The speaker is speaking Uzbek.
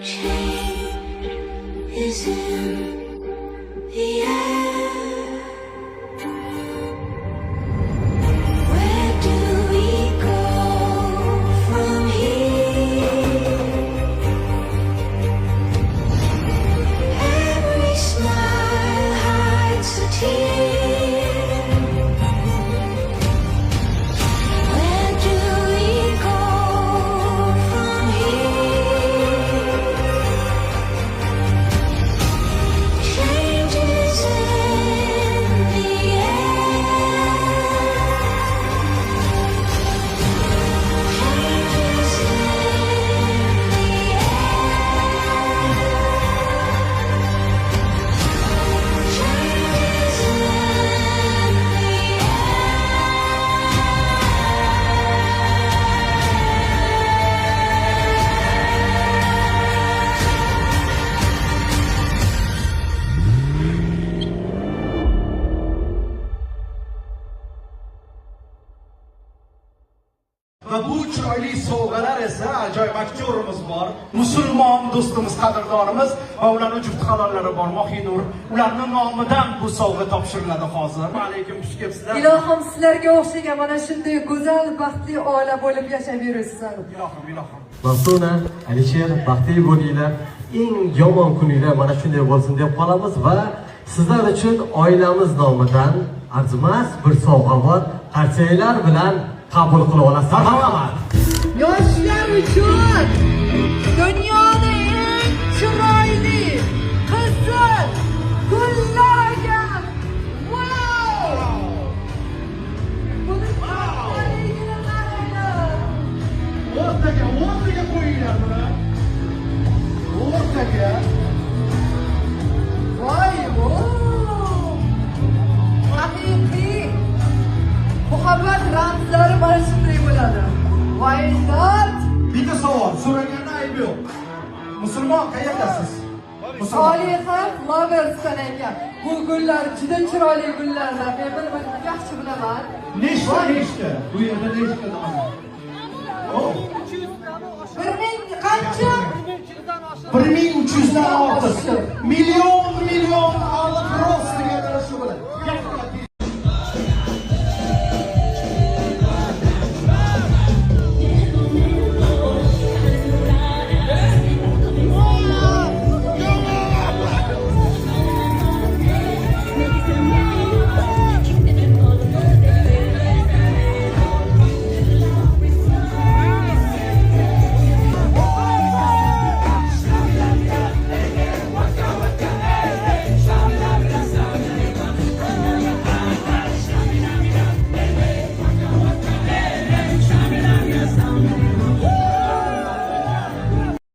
Change is in the air. Where do we go from here? Every smile hides a tear. Where do we go from here? Change is in the air. Change is in the Va bu chiroyli sovg'alar esa ajoyib aktyorimiz bor, musulmon do'stimiz, qadrdonimiz va ularning juft halollari bor, Mohinur. Ularning nomidan bu sovg'a topshiriladi hozir. Alaykum, xush kelibsizlar. Ilohim sizlarga o'xshagan mana shunday go'zal, baxtli oila bo'lib yashab yurasizlar. Ilohim. Masuna, Alisher, baxtli bo'linglar. Eng yomon kuninglar mana shunday bo'lsin deb qolamiz va sizlar uchun oilamiz nomidan arzimas bir sovg'a bor. Qarsanglar bilan qabul qilib olasizlar. Marhamat. Yoshlar uchun dunyoning eng chiroyli qizil gullariga buni chiroyligini qaranglar. O'rtaga qo'yinglar buni. O'rtaga. Voy, haqiqiy muhabbat ramzlari mana shunday bo'ladi. Voy, dard. Bitta savol, so'ragandan ayb yo'q. Musulmon qayerdasiz? Soliha Loversdan ekan. Bu gullar juda chiroyli gullardan. Men bir yaxshi bilaman. Nechta? Bu yerda nechta dam? Oh, 1000 qancha? 1300 dan ortiq. Million aliq rost